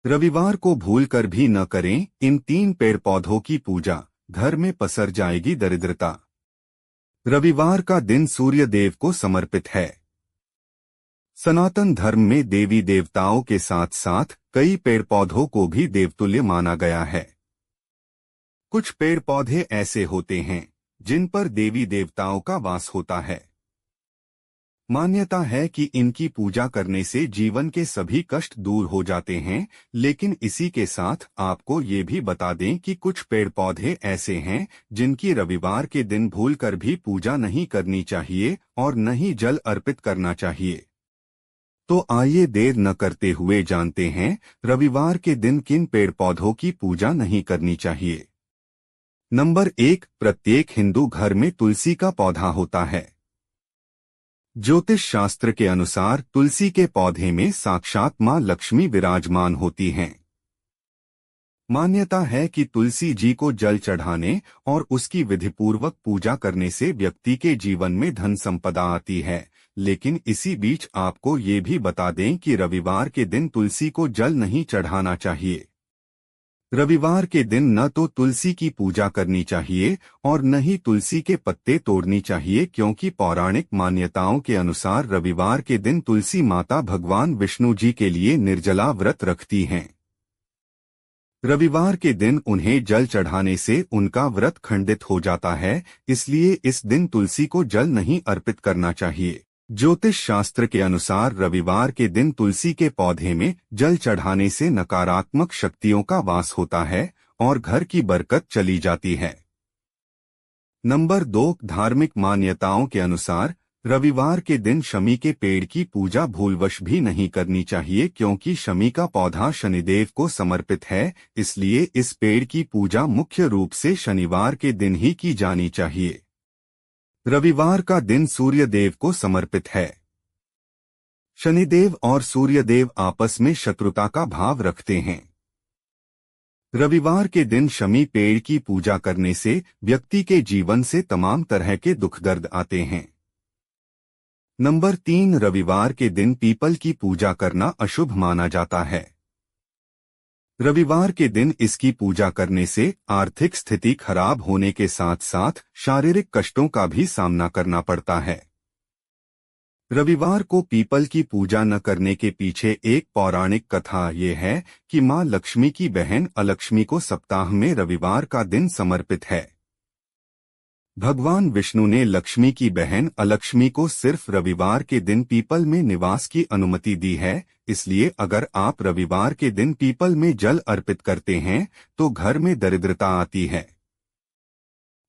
रविवार को भूलकर भी न करें इन 3 पेड़ पौधों की पूजा, घर में पसर जाएगी दरिद्रता। रविवार का दिन सूर्य देव को समर्पित है। सनातन धर्म में देवी देवताओं के साथ साथ कई पेड़ पौधों को भी देवतुल्य माना गया है। कुछ पेड़ पौधे ऐसे होते हैं जिन पर देवी देवताओं का वास होता है। मान्यता है कि इनकी पूजा करने से जीवन के सभी कष्ट दूर हो जाते हैं, लेकिन इसी के साथ आपको ये भी बता दें कि कुछ पेड़ पौधे ऐसे हैं जिनकी रविवार के दिन भूलकर भी पूजा नहीं करनी चाहिए और न ही जल अर्पित करना चाहिए। तो आइए देर न करते हुए जानते हैं रविवार के दिन किन पेड़ पौधों की पूजा नहीं करनी चाहिए। नंबर 1, प्रत्येक हिंदू घर में तुलसी का पौधा होता है। ज्योतिष शास्त्र के अनुसार तुलसी के पौधे में साक्षात मां लक्ष्मी विराजमान होती हैं। मान्यता है कि तुलसी जी को जल चढ़ाने और उसकी विधिपूर्वक पूजा करने से व्यक्ति के जीवन में धन संपदा आती है। लेकिन इसी बीच आपको ये भी बता दें कि रविवार के दिन तुलसी को जल नहीं चढ़ाना चाहिए। रविवार के दिन न तो तुलसी की पूजा करनी चाहिए और न ही तुलसी के पत्ते तोड़नी चाहिए, क्योंकि पौराणिक मान्यताओं के अनुसार रविवार के दिन तुलसी माता भगवान विष्णु जी के लिए निर्जला व्रत रखती हैं। रविवार के दिन उन्हें जल चढ़ाने से उनका व्रत खंडित हो जाता है, इसलिए इस दिन तुलसी को जल नहीं अर्पित करना चाहिए। ज्योतिष शास्त्र के अनुसार रविवार के दिन तुलसी के पौधे में जल चढ़ाने से नकारात्मक शक्तियों का वास होता है और घर की बरकत चली जाती है। नंबर 2, धार्मिक मान्यताओं के अनुसार रविवार के दिन शमी के पेड़ की पूजा भूलवश भी नहीं करनी चाहिए, क्योंकि शमी का पौधा शनिदेव को समर्पित है। इसलिए इस पेड़ की पूजा मुख्य रूप से शनिवार के दिन ही की जानी चाहिए। रविवार का दिन सूर्यदेव को समर्पित है। शनिदेव और सूर्यदेव आपस में शत्रुता का भाव रखते हैं। रविवार के दिन शमी पेड़ की पूजा करने से व्यक्ति के जीवन से तमाम तरह के दुख दर्द आते हैं। नंबर 3, रविवार के दिन पीपल की पूजा करना अशुभ माना जाता है। रविवार के दिन इसकी पूजा करने से आर्थिक स्थिति खराब होने के साथ साथ शारीरिक कष्टों का भी सामना करना पड़ता है। रविवार को पीपल की पूजा न करने के पीछे एक पौराणिक कथा ये है कि मां लक्ष्मी की बहन अलक्ष्मी को सप्ताह में रविवार का दिन समर्पित है। भगवान विष्णु ने लक्ष्मी की बहन अलक्ष्मी को सिर्फ रविवार के दिन पीपल में निवास की अनुमति दी है। इसलिए अगर आप रविवार के दिन पीपल में जल अर्पित करते हैं तो घर में दरिद्रता आती है,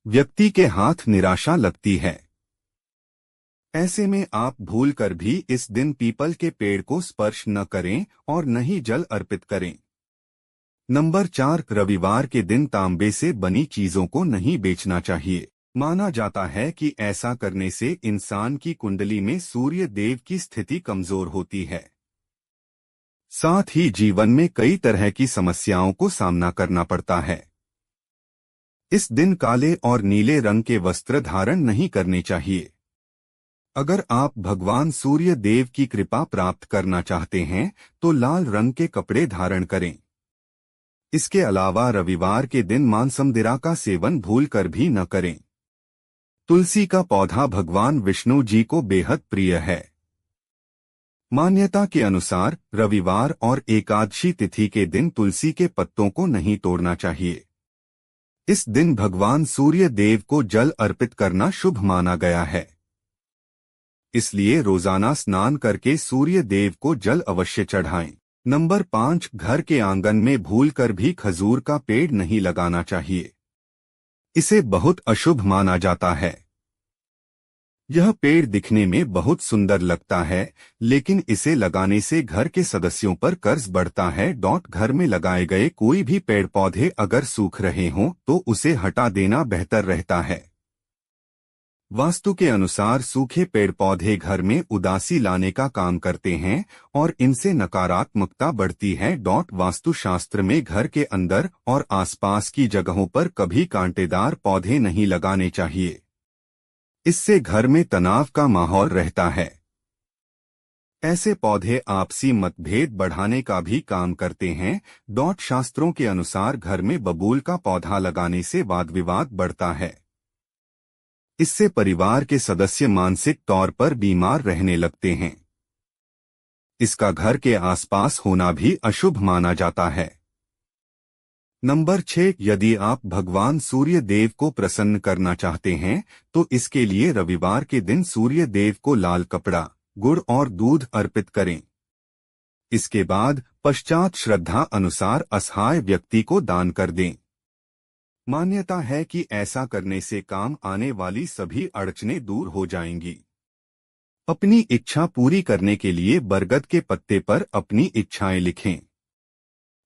व्यक्ति के हाथ निराशा लगती है। ऐसे में आप भूलकर भी इस दिन पीपल के पेड़ को स्पर्श न करें और न ही जल अर्पित करें। नंबर 4, रविवार के दिन तांबे से बनी चीजों को नहीं बेचना चाहिए। माना जाता है कि ऐसा करने से इंसान की कुंडली में सूर्य देव की स्थिति कमजोर होती है, साथ ही जीवन में कई तरह की समस्याओं को सामना करना पड़ता है। इस दिन काले और नीले रंग के वस्त्र धारण नहीं करने चाहिए। अगर आप भगवान सूर्य देव की कृपा प्राप्त करना चाहते हैं तो लाल रंग के कपड़े धारण करें। इसके अलावा रविवार के दिन मांसमदिरा का सेवन भूलकर भी न करें। तुलसी का पौधा भगवान विष्णु जी को बेहद प्रिय है। मान्यता के अनुसार रविवार और एकादशी तिथि के दिन तुलसी के पत्तों को नहीं तोड़ना चाहिए। इस दिन भगवान सूर्य देव को जल अर्पित करना शुभ माना गया है। इसलिए रोजाना स्नान करके सूर्य देव को जल अवश्य चढ़ाएं। नंबर 5, घर के आंगन में भूलकर भी खजूर का पेड़ नहीं लगाना चाहिए। इसे बहुत अशुभ माना जाता है। यह पेड़ दिखने में बहुत सुंदर लगता है, लेकिन इसे लगाने से घर के सदस्यों पर कर्ज बढ़ता है। घर में लगाए गए कोई भी पेड़ पौधे अगर सूख रहे हों तो उसे हटा देना बेहतर रहता है। वास्तु के अनुसार सूखे पेड़ पौधे घर में उदासी लाने का काम करते हैं और इनसे नकारात्मकता बढ़ती है। वास्तुशास्त्र में घर के अंदर और आसपास की जगहों पर कभी कांटेदार पौधे नहीं लगाने चाहिए। इससे घर में तनाव का माहौल रहता है। ऐसे पौधे आपसी मतभेद बढ़ाने का भी काम करते हैं। शास्त्रों के अनुसार घर में बबूल का पौधा लगाने से वाद विवाद बढ़ता है। इससे परिवार के सदस्य मानसिक तौर पर बीमार रहने लगते हैं। इसका घर के आसपास होना भी अशुभ माना जाता है। नंबर 6, यदि आप भगवान सूर्य देव को प्रसन्न करना चाहते हैं तो इसके लिए रविवार के दिन सूर्य देव को लाल कपड़ा, गुड़ और दूध अर्पित करें। इसके बाद पश्चात श्रद्धा अनुसार असहाय व्यक्ति को दान कर दें। मान्यता है कि ऐसा करने से काम आने वाली सभी अड़चनें दूर हो जाएंगी। अपनी इच्छा पूरी करने के लिए बरगद के पत्ते पर अपनी इच्छाएं लिखें।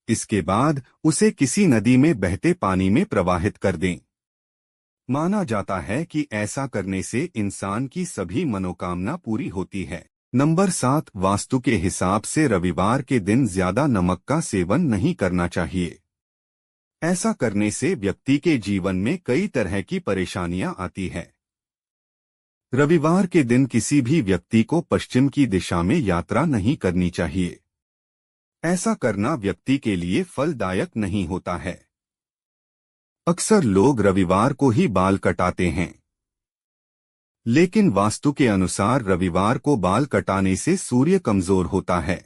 इसके बाद उसे किसी नदी में बहते पानी में प्रवाहित कर दें। माना जाता है कि ऐसा करने से इंसान की सभी मनोकामना पूरी होती है। नंबर 7, वास्तु के हिसाब से रविवार के दिन ज्यादा नमक का सेवन नहीं करना चाहिए। ऐसा करने से व्यक्ति के जीवन में कई तरह की परेशानियां आती है। रविवार के दिन किसी भी व्यक्ति को पश्चिम की दिशा में यात्रा नहीं करनी चाहिए। ऐसा करना व्यक्ति के लिए फलदायक नहीं होता है। अक्सर लोग रविवार को ही बाल कटाते हैं, लेकिन वास्तु के अनुसार रविवार को बाल कटाने से सूर्य कमजोर होता है।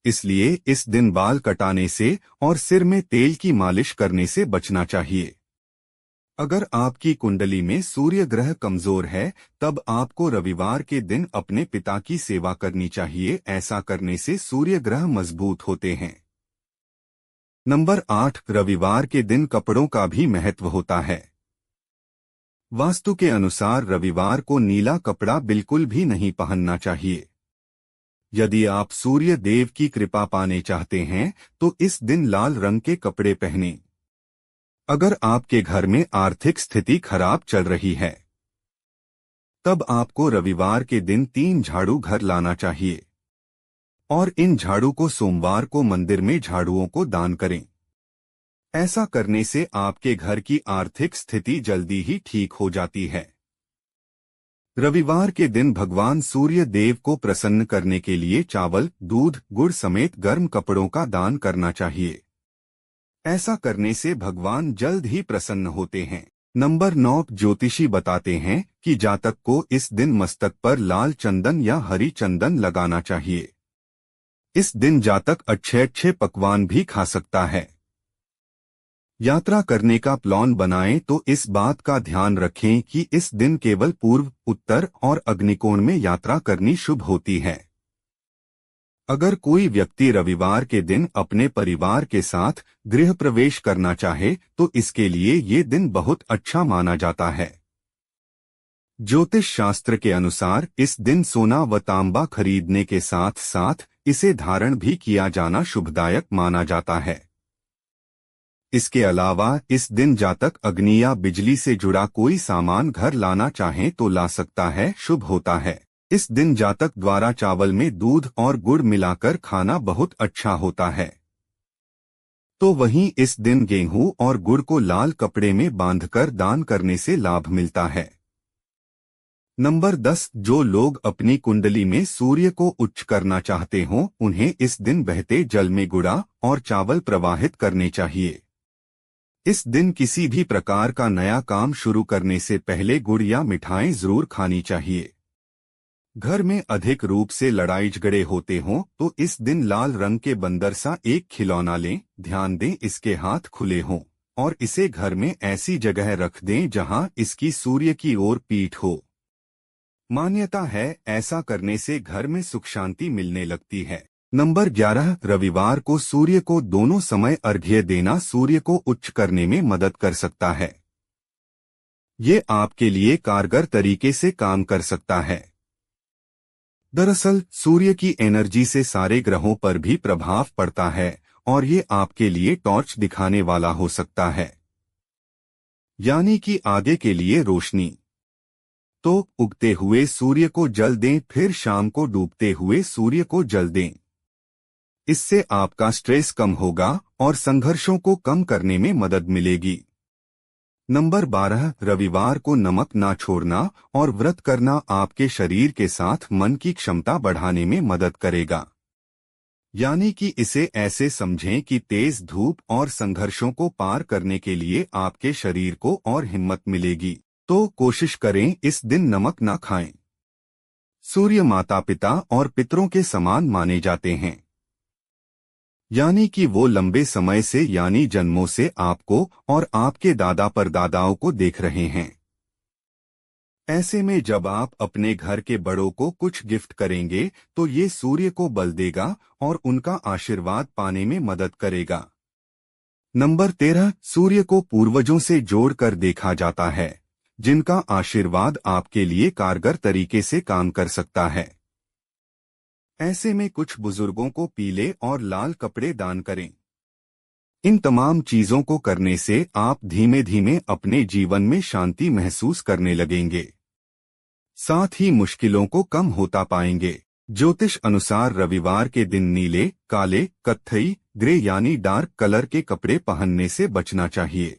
इसलिए इस दिन बाल कटाने से और सिर में तेल की मालिश करने से बचना चाहिए। अगर आपकी कुंडली में सूर्य ग्रह कमजोर है तब आपको रविवार के दिन अपने पिता की सेवा करनी चाहिए। ऐसा करने से सूर्य ग्रह मजबूत होते हैं। नंबर 8, रविवार के दिन कपड़ों का भी महत्व होता है। वास्तु के अनुसार रविवार को नीला कपड़ा बिल्कुल भी नहीं पहनना चाहिए। यदि आप सूर्य देव की कृपा पाने चाहते हैं तो इस दिन लाल रंग के कपड़े पहनें। अगर आपके घर में आर्थिक स्थिति खराब चल रही है तब आपको रविवार के दिन 3 झाड़ू घर लाना चाहिए और इन झाड़ू को सोमवार को मंदिर में झाड़ुओं को दान करें। ऐसा करने से आपके घर की आर्थिक स्थिति जल्दी ही ठीक हो जाती है। रविवार के दिन भगवान सूर्य देव को प्रसन्न करने के लिए चावल, दूध, गुड़ समेत गर्म कपड़ों का दान करना चाहिए। ऐसा करने से भगवान जल्द ही प्रसन्न होते हैं। नंबर 9, ज्योतिषी बताते हैं कि जातक को इस दिन मस्तक पर लाल चंदन या हरी चंदन लगाना चाहिए। इस दिन जातक अच्छे पकवान भी खा सकता है। यात्रा करने का प्लान बनाएं तो इस बात का ध्यान रखें कि इस दिन केवल पूर्व, उत्तर और अग्निकोण में यात्रा करनी शुभ होती है। अगर कोई व्यक्ति रविवार के दिन अपने परिवार के साथ गृह प्रवेश करना चाहे तो इसके लिए ये दिन बहुत अच्छा माना जाता है। ज्योतिष शास्त्र के अनुसार इस दिन सोना व तांबा खरीदने के साथ साथ इसे धारण भी किया जाना शुभदायक माना जाता है। इसके अलावा इस दिन जातक अग्नि या बिजली से जुड़ा कोई सामान घर लाना चाहें तो ला सकता है, शुभ होता है। इस दिन जातक द्वारा चावल में दूध और गुड़ मिलाकर खाना बहुत अच्छा होता है। तो वहीं इस दिन गेहूं और गुड़ को लाल कपड़े में बांधकर दान करने से लाभ मिलता है। नंबर 10, जो लोग अपनी कुंडली में सूर्य को उच्च करना चाहते हों उन्हें इस दिन बहते जल में गुड़ा और चावल प्रवाहित करने चाहिए। इस दिन किसी भी प्रकार का नया काम शुरू करने से पहले गुड़ या मिठाई जरूर खानी चाहिए। घर में अधिक रूप से लड़ाई झगड़े होते हों तो इस दिन लाल रंग के बंदर सा एक खिलौना लें। ध्यान दें इसके हाथ खुले हों और इसे घर में ऐसी जगह रख दें जहां इसकी सूर्य की ओर पीठ हो। मान्यता है ऐसा करने से घर में सुख शांति मिलने लगती है। नंबर 11, रविवार को सूर्य को दोनों समय अर्घ्य देना सूर्य को उच्च करने में मदद कर सकता है। ये आपके लिए कारगर तरीके से काम कर सकता है। दरअसल सूर्य की एनर्जी से सारे ग्रहों पर भी प्रभाव पड़ता है और ये आपके लिए टॉर्च दिखाने वाला हो सकता है, यानी कि आगे के लिए रोशनी। तो उगते हुए सूर्य को जल दें, फिर शाम को डूबते हुए सूर्य को जल दें। इससे आपका स्ट्रेस कम होगा और संघर्षों को कम करने में मदद मिलेगी। नंबर 12, रविवार को नमक ना छोड़ना और व्रत करना आपके शरीर के साथ मन की क्षमता बढ़ाने में मदद करेगा। यानी कि इसे ऐसे समझें कि तेज धूप और संघर्षों को पार करने के लिए आपके शरीर को और हिम्मत मिलेगी। तो कोशिश करें इस दिन नमक ना खाएं। सूर्य माता पिता और पितरों के समान माने जाते हैं, यानी कि वो लंबे समय से यानी जन्मों से आपको और आपके दादा परदादाओं को देख रहे हैं। ऐसे में जब आप अपने घर के बड़ों को कुछ गिफ्ट करेंगे तो ये सूर्य को बल देगा और उनका आशीर्वाद पाने में मदद करेगा। नंबर 13, सूर्य को पूर्वजों से जोड़कर देखा जाता है, जिनका आशीर्वाद आपके लिए कारगर तरीके से काम कर सकता है। ऐसे में कुछ बुजुर्गों को पीले और लाल कपड़े दान करें। इन तमाम चीजों को करने से आप धीमे धीमे अपने जीवन में शांति महसूस करने लगेंगे, साथ ही मुश्किलों को कम होता पाएंगे। ज्योतिष अनुसार रविवार के दिन नीले, काले, कत्थई, ग्रे यानी डार्क कलर के कपड़े पहनने से बचना चाहिए,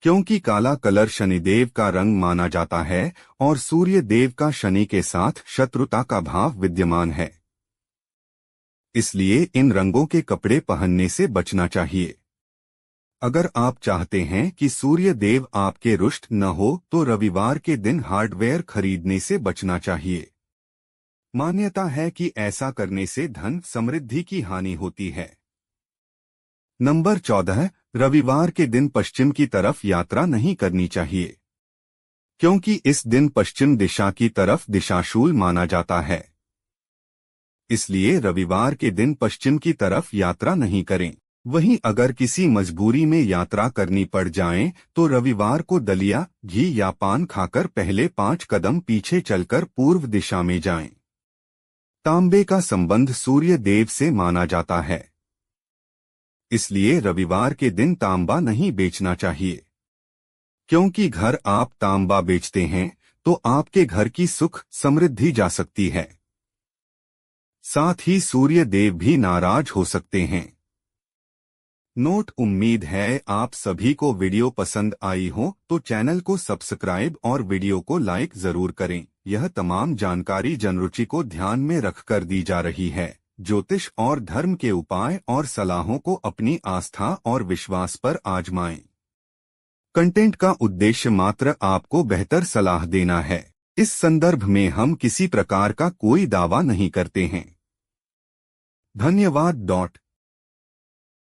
क्योंकि काला कलर शनिदेव का रंग माना जाता है और सूर्य देव का शनि के साथ शत्रुता का भाव विद्यमान है। इसलिए इन रंगों के कपड़े पहनने से बचना चाहिए। अगर आप चाहते हैं कि सूर्य देव आपके रुष्ट न हो तो रविवार के दिन हार्डवेयर खरीदने से बचना चाहिए। मान्यता है कि ऐसा करने से धन समृद्धि की हानि होती है। नंबर 14, रविवार के दिन पश्चिम की तरफ यात्रा नहीं करनी चाहिए, क्योंकि इस दिन पश्चिम दिशा की तरफ दिशाशूल माना जाता है। इसलिए रविवार के दिन पश्चिम की तरफ यात्रा नहीं करें। वहीं अगर किसी मजबूरी में यात्रा करनी पड़ जाए तो रविवार को दलिया, घी या पान खाकर पहले 5 कदम पीछे चलकर पूर्व दिशा में जाएं। तांबे का संबंध सूर्य देव से माना जाता है, इसलिए रविवार के दिन तांबा नहीं बेचना चाहिए, क्योंकि घर आप तांबा बेचते हैं तो आपके घर की सुख समृद्धि जा सकती है। साथ ही सूर्य देव भी नाराज हो सकते हैं। नोट, उम्मीद है आप सभी को वीडियो पसंद आई हो तो चैनल को सब्सक्राइब और वीडियो को लाइक जरूर करें। यह तमाम जानकारी जनरुचि को ध्यान में रखकर दी जा रही है। ज्योतिष और धर्म के उपाय और सलाहों को अपनी आस्था और विश्वास पर आजमाएं। कंटेंट का उद्देश्य मात्र आपको बेहतर सलाह देना है। इस संदर्भ में हम किसी प्रकार का कोई दावा नहीं करते हैं। धन्यवाद।